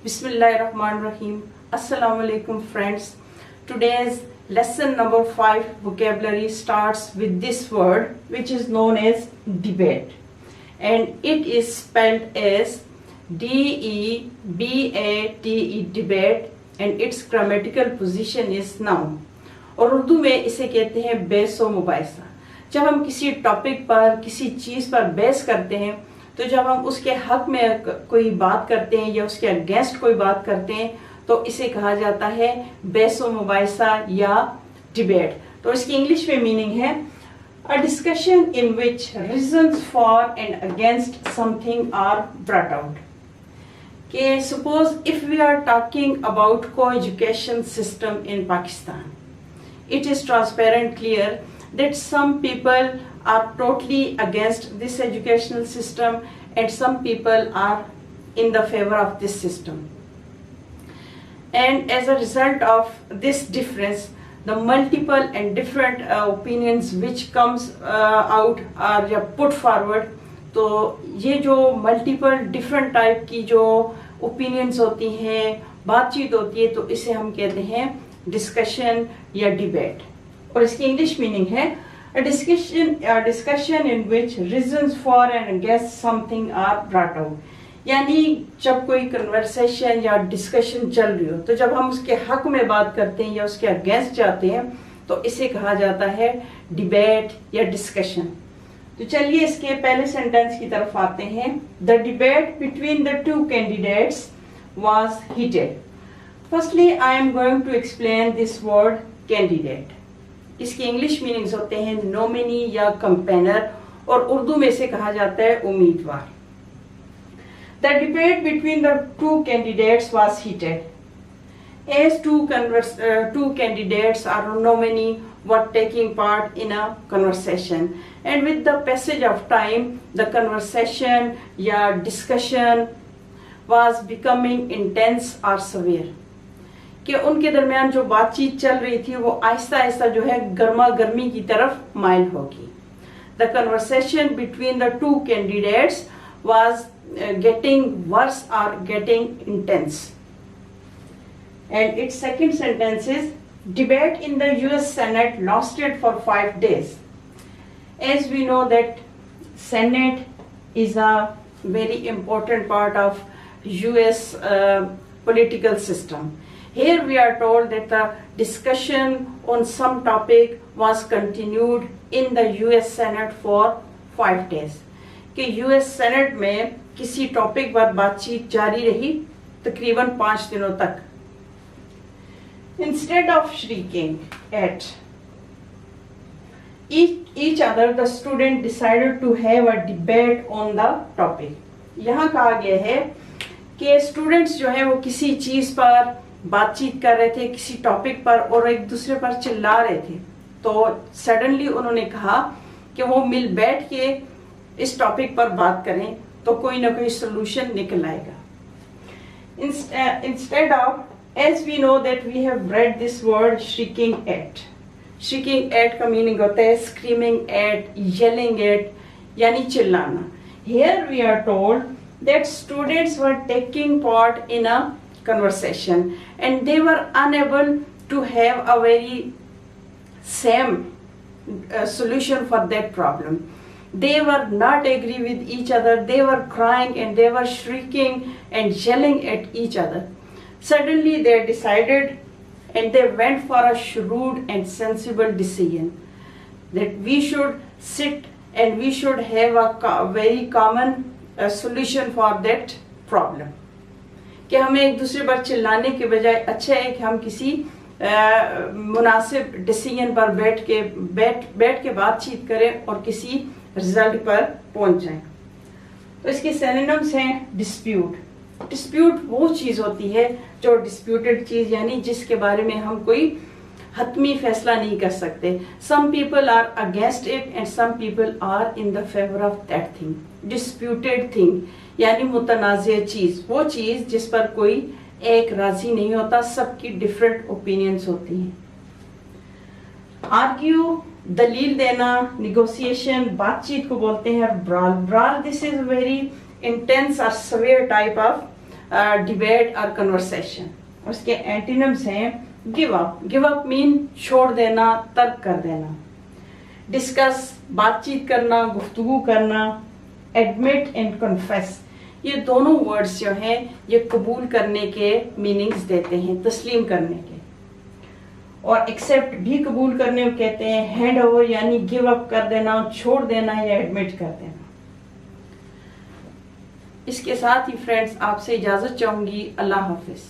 Bismillahirrahmanirrahim. Assalamu alaikum friends. Today's lesson number 5 vocabulary starts with this word which is known as debate, and it is spelled as D-E-B-A-T-E, debate, and its grammatical position is noun. और उर्दू में इसे कहते हैं बहस व मुबाहिसा। जब हम किसी टॉपिक पर किसी चीज़ पर बहस करते हैं तो जब हम उसके हक में कोई बात करते हैं या उसके अगेंस्ट कोई बात करते हैं तो इसे कहा जाता है बहस व मुबाहिसा या डिबेट। तो इसकी इंग्लिश में मीनिंग है a discussion in which reasons for and against something are brought out. कि suppose if we are talking about को education system in Pakistan, it is transparent clear that some people are totally against this educational system and some people are in the favor of this system, and as a result of this difference the multiple and different opinions which comes out are put forward। तो ये जो multiple different type की जो opinions होती हैं, बातचीत होती है, तो इसे हम कहते हैं डिस्कशन या डिबेट। और इसकी इंग्लिश मीनिंग है a discussion in which reasons for and against something are brought out। यानी जब कोई कन्वर्सेशन या डिस्कशन चल रही हो तो जब हम उसके हक में बात करते हैं या उसके अगेंस्ट जाते हैं तो इसे कहा जाता है डिबेट या डिस्कशन। तो चलिए इसके पहले सेंटेंस की तरफ आते हैं। The debate between the two candidates was heated. Firstly, I am going to explain this word candidate। इसकी इंग्लिश मीनिंग्स होते हैं नॉमिनी या कंपेनर, और उर्दू में से कहा जाता है उम्मीदवार। The debate between the two candidates was heated, as two candidates or nominee were taking part in a conversation, and with the passage of time, the conversation या discussion was becoming intense or severe। कि उनके दरमियान जो बातचीत चल रही थी वो आहिस्ता आहिस्ता जो है गर्मा गर्मी की तरफ माइल होगी। The conversation between the two candidates was getting worse और getting intense. And its second sentence is debate in the US senate lasted for 5 days। As we know that senate is a very important part of US political system। Here we are told that the discussion on some topic was continued in the US Senate for 5 days। कि US Senate में किसी topic पर बातचीत जारी रही तकरीबन 5 दिनों तक। Instead of shrieking at each other, the student decided to have a debate on the topic। यहाँ कहा गया है कि स्टूडेंट्स जो है वो किसी चीज पर बातचीत कर रहे थे, किसी टॉपिक पर, और एक दूसरे पर चिल्ला रहे थे। तो सडनली उन्होंने कहा कि वो मिल बैठ के इस टॉपिक पर बात करें तो कोई ना कोई सोल्यूशन निकल आएगा। Instead of, as we know that we have read this word shrieking at। shrieking at का मीनिंग होता है screaming at, yelling at, यानी चिल्लाना। Here we are told that students were taking part in a conversation and they were unable to have a very same solution for that problem। They were not agree with each other, they were crying and they were shrieking and yelling at each other। Suddenly they decided and they went for a shrewd and sensible decision that we should sit and we should have a very common solution for that problem। कि हमें एक दूसरे पर चिल्लाने के बजाय अच्छा है कि हम किसी मुनासिब डिसीजन पर बैठ के बातचीत करें और किसी रिजल्ट पर पहुंच जाएं। तो इसके सिनोनिम्स हैं डिस्प्यूट। डिस्प्यूट वो चीज होती है जो डिस्प्यूटेड चीज, यानी जिसके बारे में हम कोई हतमी फैसला नहीं कर सकते। Some people are against it and some people are in the favour of that thing. Disputed thing यानी मुतनाज़ चीज, वो चीज जिस पर कोई एक राजी नहीं होता, सबकी डिफरेंट ओपिनियंस होती हैं। आर्ग्यू दलील देना, निगोशिएशन बातचीत को बोलते हैं। Brawl, this is very intense or severe type of debate और कन्वर्सेशन। उसके एंटीनम्स हैं give up. Give up mean छोड़ देना, तर्क कर देना। डिस्कस बातचीत करना, गुफ्तगू करना। एडमिट एंड कन्फेस, ये दोनों वर्ड्स जो हैं ये कबूल करने के मीनिंग्स देते हैं, तस्लीम करने के। और एक्सेप्ट भी कबूल करने को कहते हैं। हैंड ओवर यानी गिव अप कर देना, छोड़ देना या एडमिट कर देना। इसके साथ ही फ्रेंड्स आपसे इजाजत चाहूंगी। अल्लाह हाफिज।